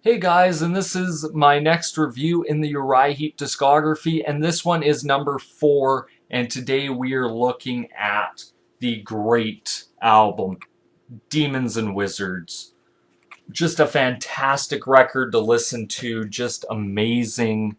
Hey guys, and this is my next review in the Uriah Heep discography, and this one is number 4, and today we are looking at the great album, Demons and Wizards. Just a fantastic record to listen to, just amazing,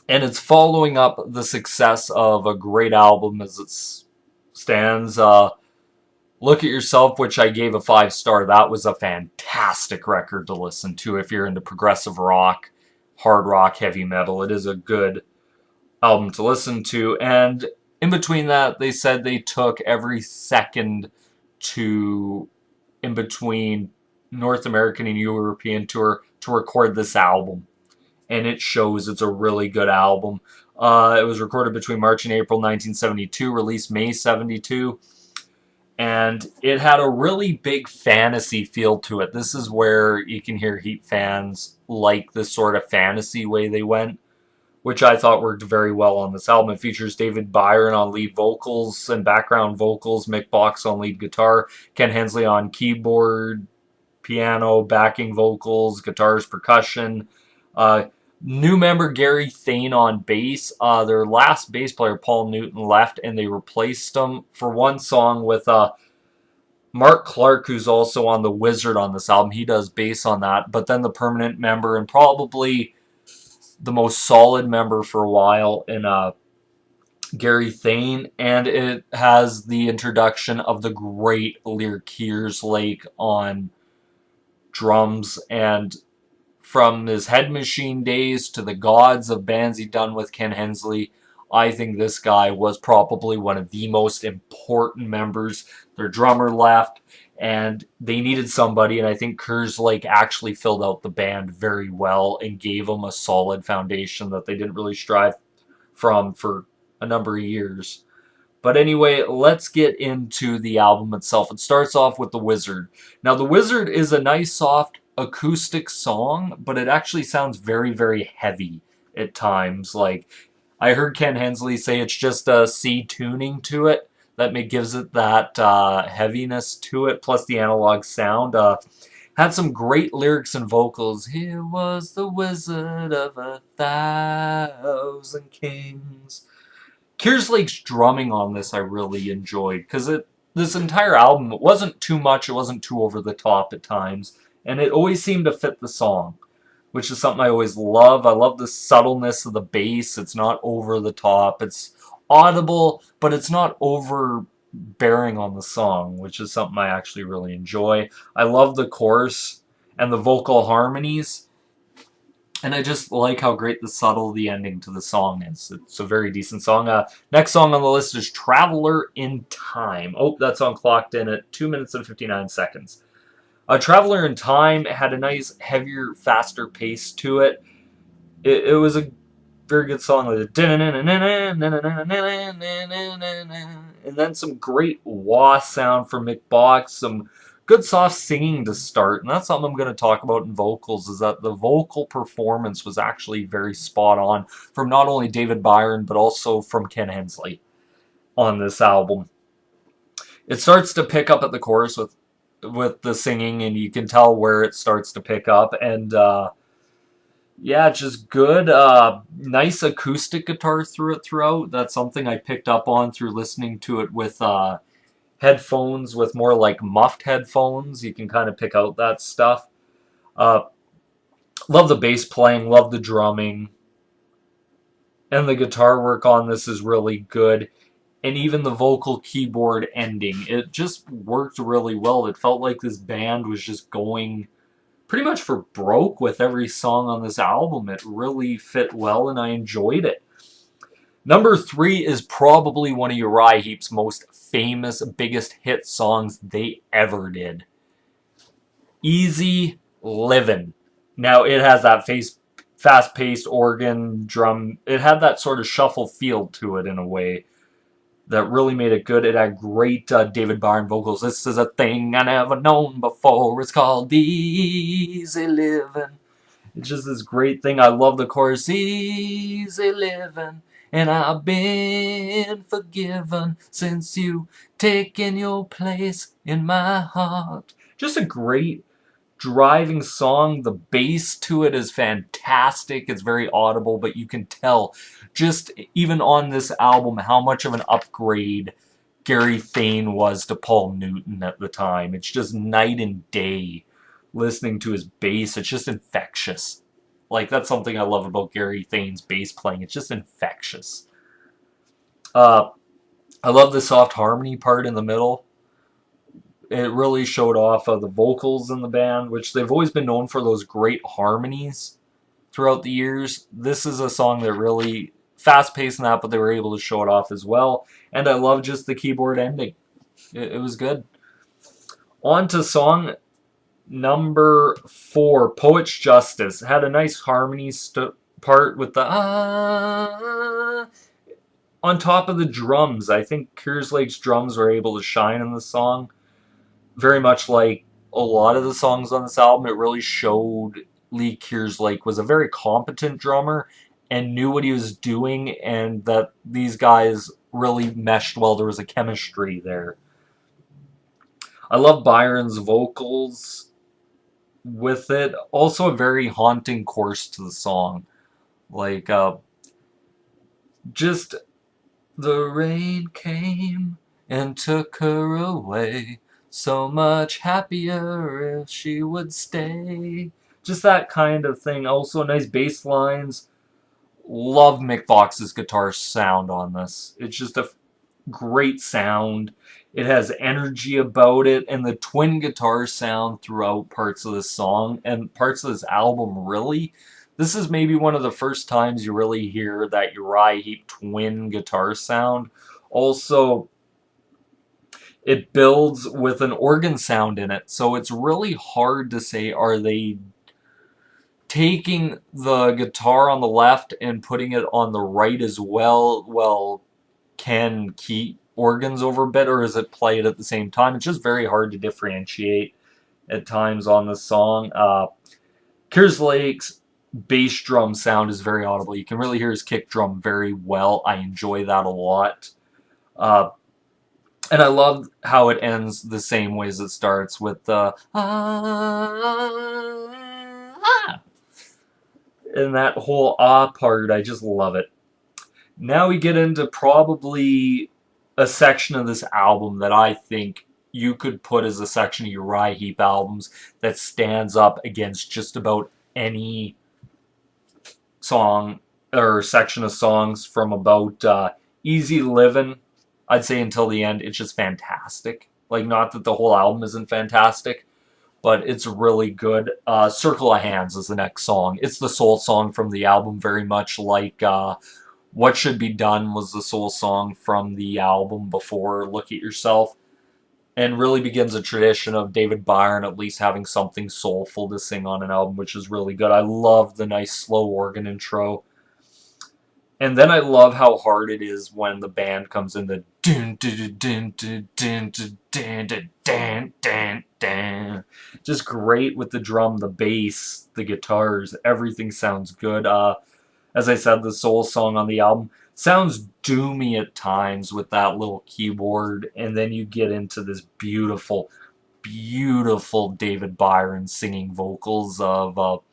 and it's following up the success of a great album as it stands. Look at Yourself, which I gave a 5-star. That was a fantastic record to listen to if you're into progressive rock, hard rock, heavy metal. It is a good album to listen to. And in between that, they said they took every second to, in between North American and European tour, to record this album. And it shows it's a really good album. It was recorded between March and April 1972, released May 72. And it had a really big fantasy feel to it. This is where you can hear Heat fans like this sort of fantasy way they went, which I thought worked very well on this album. It features David Byron on lead vocals and background vocals, Mick Box on lead guitar, Ken Hensley on keyboard, piano, backing vocals, guitars, percussion. New member Gary Thane on bass. Their last bass player, Paul Newton, left, and they replaced him for one song with Mark Clark, who's also on The Wizard on this album. He does bass on that. But then the permanent member, and probably the most solid member for a while, in Gary Thane. And it has the introduction of the great Lear Kearslake on drums. And from his Head Machine days to the gods of bands he'd done with Ken Hensley, I think this guy was probably one of the most important members. Their drummer left, and they needed somebody, and I think Kerslake actually filled out the band very well and gave them a solid foundation that they didn't really strive from for a number of years. But anyway, let's get into the album itself. It starts off with The Wizard. Now, The Wizard is a nice, soft, acoustic song, but it actually sounds very, very heavy at times. Like, I heard Ken Hensley say it's just a C tuning to it that gives it that heaviness to it, plus the analog sound. Had some great lyrics and vocals. Here was the wizard of 1,000 kings. Kearslake's drumming on this I really enjoyed, because this entire album, it wasn't too much, it wasn't too over the top at times, and it always seemed to fit the song, which is something I always love. I love the subtleness of the bass. It's not over the top. It's audible, but it's not overbearing on the song, which is something I actually really enjoy. I love the chorus and the vocal harmonies. And I just like how great the subtle the ending to the song is. It's a very decent song. Next song on the list is Traveler in Time. Oh, that song clocked in at 2 minutes and 59 seconds. Traveler in Time had a nice, heavier, faster pace to it. It was a very good song. And then some great wah sound from Mick Box, some good soft singing to start, and that's something I'm going to talk about in vocals, is that the vocal performance was actually very spot on from not only David Byron, but also from Ken Hensley on this album. It starts to pick up at the chorus with the singing, and you can tell where it starts to pick up, and yeah, just good, nice acoustic guitar throughout. That's something I picked up on through listening to it with headphones, with more like muffed headphones. You can kind of pick out that stuff. Love the bass playing, love the drumming, and the guitar work on this is really good. And even the vocal keyboard ending, it just worked really well. It felt like this band was just going pretty much for broke with every song on this album. It really fit well, and I enjoyed it. Number 3 is probably one of Uriah Heep's most famous, biggest hit songs they ever did. Easy Livin'. Now, it has that fast-paced organ, drum. It had that sort of shuffle feel to it in a way that really made it good. It had great David Byron vocals. This is a thing I never known before. It's called Easy Livin'. It's just this great thing. I love the chorus. Easy living, and I've been forgiven since you taken your place in my heart. Just a great driving song. The bass to it is fantastic. It's very audible, but you can tell just even on this album how much of an upgrade Gary Thayne was to Paul Newton at the time. It's just night and day listening to his bass. It's just infectious. Like, that's something I love about Gary Thayne's bass playing. It's just infectious. I love the soft harmony part in the middle. It really showed off the vocals in the band, which they've always been known for those great harmonies throughout the years. This is a song that really fast-paced in that, but they were able to show it off as well. And I love just the keyboard ending. It was good. On to song number 4, Poet's Justice. Had a nice harmony part with the on top of the drums. I think Kerslake's drums were able to shine in the song. Very much like a lot of the songs on this album, it really showed Lee Kerslake was a very competent drummer and knew what he was doing, and that these guys really meshed well. There was a chemistry there. I love Byron's vocals with it. Also a very haunting chorus to the song. Like, just the rain came and took her away. So much happier if she would stay. Just that kind of thing. Also nice bass lines. Love Mick Fox's guitar sound on this. It's just a great sound. It has energy about it, and the twin guitar sound throughout parts of this song and parts of this album, really. This is maybe one of the first times you really hear that Uriah Heep twin guitar sound. Also, it builds with an organ sound in it, so it's really hard to say, are they taking the guitar on the left and putting it on the right as well? Well, can keep organs over a bit, or is it played at the same time? It's just very hard to differentiate at times on this song. Kerslake's bass drum sound is very audible. You can really hear his kick drum very well. I enjoy that a lot. And I love how it ends the same way as it starts with the and that whole part. I just love it. Now we get into probably a section of this album that I think you could put as a section of Uriah Heep albums that stands up against just about any song or section of songs from about Easy Livin', I'd say, until the end. It's just fantastic. Like, not that the whole album isn't fantastic, but it's really good. Circle of Hands is the next song. It's the soul song from the album, very much like What Should Be Done was the soul song from the album before Look at Yourself, and really begins a tradition of David Byron at least having something soulful to sing on an album, which is really good. I love the nice slow organ intro. And then I love how hard it is when the band comes in, the dun dun dun dun dun dun dun dun dun dun. Just great with the drum, the bass, the guitars, everything sounds good. As I said, the soul song on the album sounds doomy at times with that little keyboard, and then you get into this beautiful, beautiful David Byron singing vocals of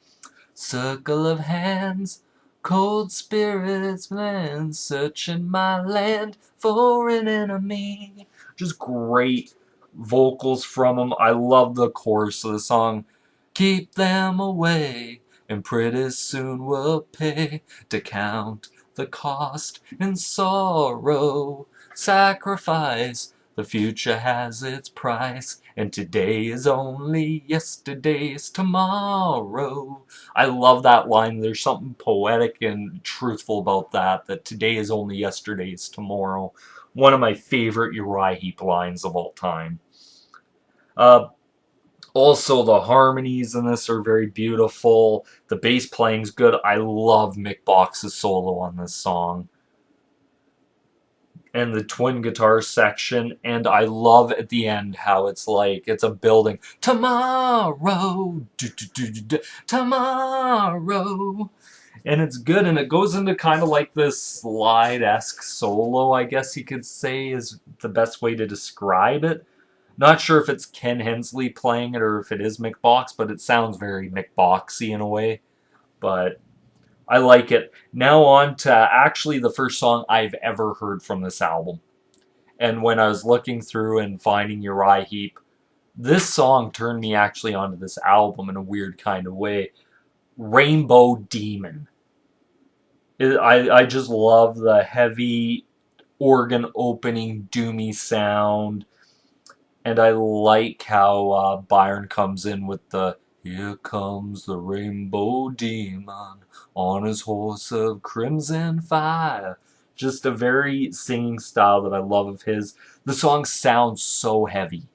Circle of Hands, cold spirits land, searching my land for an enemy. Just great vocals from him. I love the chorus of the song. Keep them away, and pretty soon we'll pay to count the cost and sorrow. Sacrifice, the future has its price, and today is only yesterday's tomorrow. I love that line. There's something poetic and truthful about that, that today is only yesterday's tomorrow. One of my favorite Uriah Heep lines of all time. Also, the harmonies in this are very beautiful. The bass playing's good. I love Mick Fox's solo on this song. And the twin guitar section. And I love at the end how it's like, it's a building. Tomorrow, tomorrow. And it's good, and it goes into kind of like this slide-esque solo, I guess you could say is the best way to describe it. Not sure if it's Ken Hensley playing it or if it is Mick Box, but it sounds very Mick Boxy in a way. But I like it. Now on to actually the first song I've ever heard from this album. And when I was looking through and finding Uriah Heep, this song turned me actually onto this album in a weird kind of way. Rainbow Demon. I just love the heavy organ opening doomy sound, and I like how Byron comes in with the "Here comes the rainbow demon on his horse of crimson fire." Just a very singing style that I love of his. The song sounds so heavy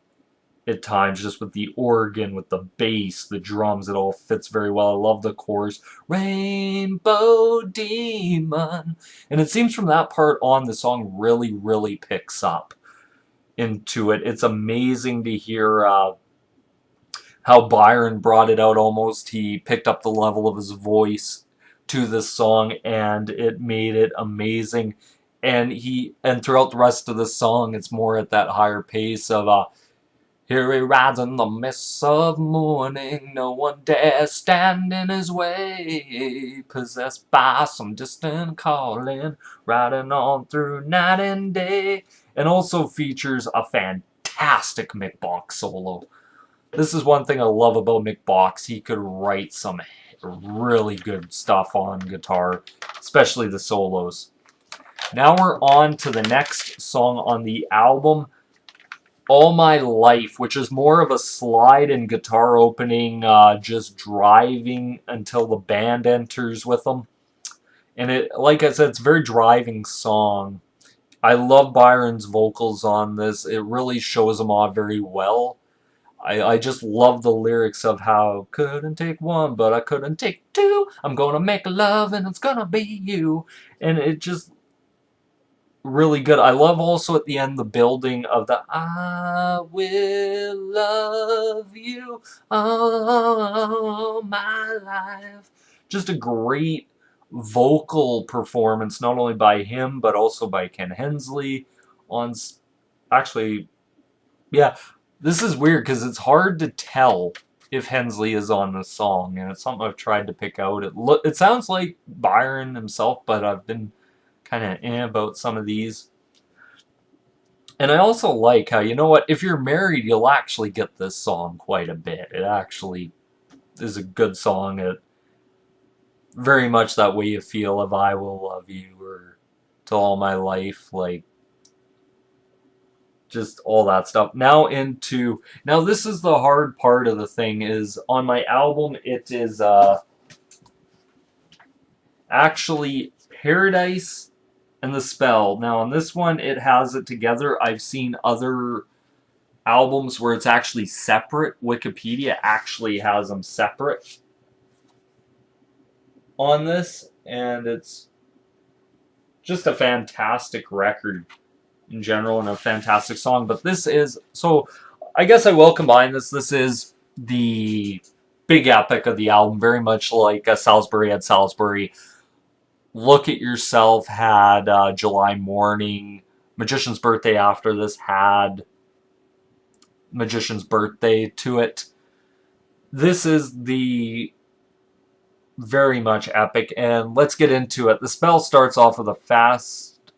at times, just with the organ, with the bass, the drums, it all fits very well. I love the chorus, Rainbow Demon. And it seems from that part on, the song really, really picks up into it. It's amazing to hear how Byron brought it out almost. He picked up the level of his voice to this song, and it made it amazing. And throughout the rest of the song, it's more at that higher pace of here he rides in the mists of morning, no one dares stand in his way. Possessed by some distant calling, riding on through night and day. And also features a fantastic Mick Box solo. This is one thing I love about Mick Box. He could write some really good stuff on guitar, especially the solos. Now we're on to the next song on the album, All My Life, which is more of a slide and guitar opening, just driving until the band enters with them. And it, like I said, it's a very driving song. I love Byron's vocals on this. It really shows them off very well. I just love the lyrics of how couldn't take one, but I couldn't take two. I'm gonna make love and it's gonna be you. And it just really good. I love also at the end the building of the I will love you all my life. Just a great vocal performance, not only by him but also by Ken Hensley on actually, yeah, this is weird because it's hard to tell if Hensley is on the song, and it's something I've tried to pick out. It sounds like Byron himself, but I've been kind of about some of these. And I also like how, you know what, if you're married, you'll actually get this song quite a bit. It actually is a good song. It very much that way you feel of I Will Love You or To All My Life, like just all that stuff. Now this is the hard part of the thing, is on my album it is actually Paradise and The Spell. Now on this one it has it together. I've seen other albums where it's actually separate. Wikipedia actually has them separate on this, and it's just a fantastic record in general and a fantastic song. But this is, so I guess I will combine this. This is the big epic of the album, very much like Salisbury had Salisbury. Look at Yourself had July Morning. Magician's Birthday after this had Magician's Birthday to it. This is the very much epic, and let's get into it. The Spell starts off with a fast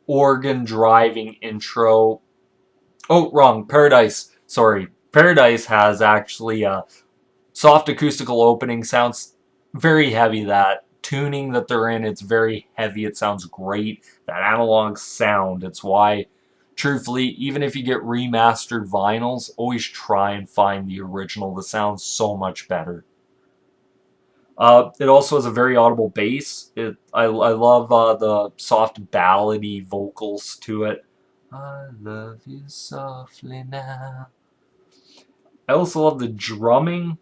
organ driving intro. Oh, wrong. Paradise. Sorry. Paradise has actually a soft acoustical opening. Sounds very heavy. That tuning that they're in, it's very heavy. It sounds great. That analog sound. It's why, truthfully, even if you get remastered vinyls, always try and find the original. The sound's so much better. It also has a very audible bass. I love the soft ballady vocals to it. I love you softly now. I also love the drumming.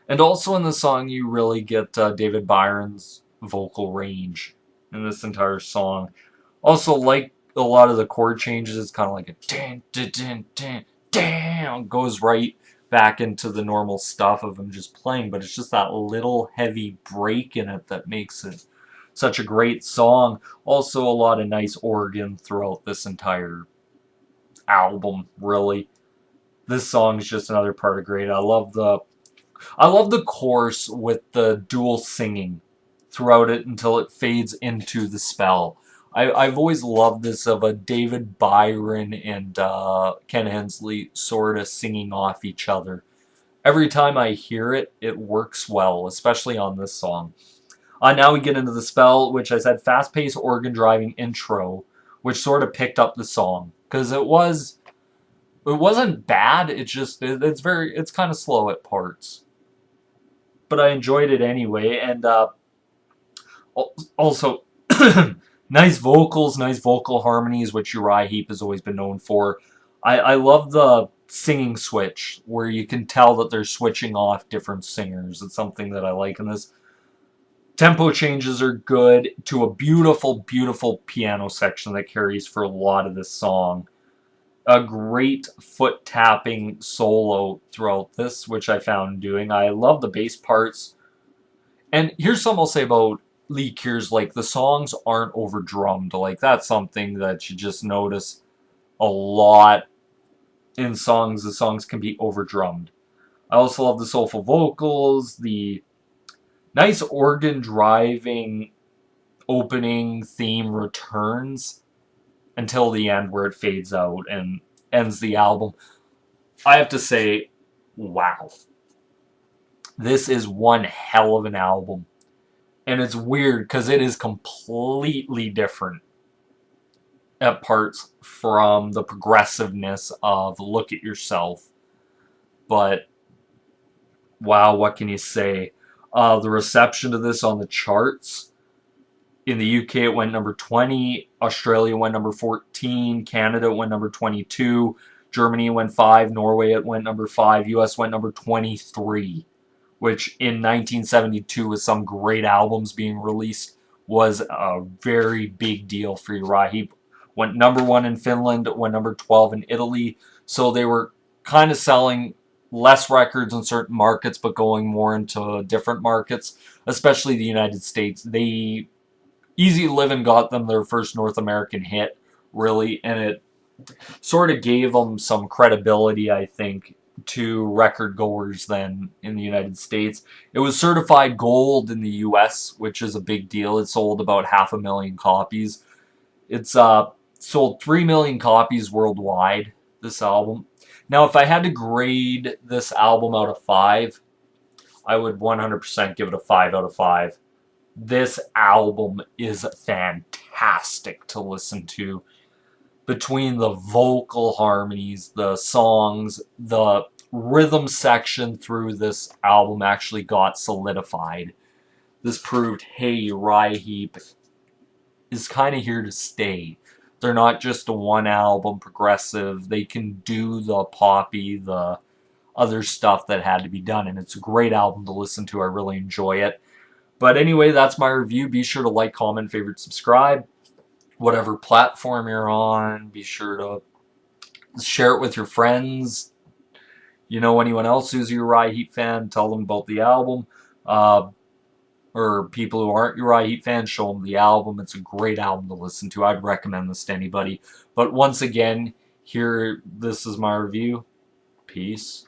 And also in the song you really get David Byron's vocal range in this entire song. Also, like a lot of the chord changes, it's kind of like a dan, dan, dan, dan, dan, goes right back into the normal stuff of him just playing, but it's just that little heavy break in it that makes it such a great song. Also a lot of nice organ throughout this entire album, really. This song is just another part of great. I love the chorus with the dual singing throughout it until it fades into the spell. I've always loved this of a David Byron and Ken Hensley sort of singing off each other. Every time I hear it, it works well, especially on this song. Now we get into the spell, which I said fast-paced organ driving intro, which sort of picked up the song because it wasn't bad. It's kind of slow at parts, but I enjoyed it anyway. And also, nice vocals, nice vocal harmonies, which Uriah Heep has always been known for. I love the singing switch, where you can tell that they're switching off different singers. It's something that I like in this. Tempo changes are good to a beautiful, beautiful piano section that carries for a lot of this song. A great foot tapping solo throughout this, which I found doing. I love the bass parts. And here's something I'll say about Lee Kear's, like, the songs aren't over drummed. Like, that's something that you just notice a lot in songs. The songs can be over drummed. I also love the soulful vocals, the nice organ driving opening theme returns until the end where it fades out and ends the album. I have to say, wow. This is one hell of an album. And it's weird because it is completely different at parts from the progressiveness of Look at Yourself. But, wow, what can you say? The reception to this on the charts. In the UK, it went number 20. Australia went number 14. Canada went number 22. Germany went 5. Norway, it went number 5. US went number 23. Which in 1972, with some great albums being released, was a very big deal for Uriah Heep. Went number 1 in Finland, went number 12 in Italy. So they were kind of selling less records in certain markets, but going more into different markets, especially the United States. Easy Livin' got them their first North American hit, really, and it sort of gave them some credibility, I think, to record goers then in the United States. It was certified gold in the US, which is a big deal. It sold about 500,000 copies. It's sold 3 million copies worldwide, this album. Now, if I had to grade this album out of 5, I would 100% give it a 5 out of 5. This album is fantastic to listen to. Between the vocal harmonies, the songs, the rhythm section through this album actually got solidified. This proved, hey, Uriah Heep is kind of here to stay. They're not just a one-album progressive. They can do the poppy, the other stuff that had to be done, and it's a great album to listen to. I really enjoy it. But anyway, that's my review. Be sure to like, comment, favorite, subscribe. Whatever platform you're on, be sure to share it with your friends. You know anyone else who's a Uriah Heep fan, tell them about the album. Or people who aren't Uriah Heep fans, show them the album. It's a great album to listen to. I'd recommend this to anybody. But once again, this is my review. Peace.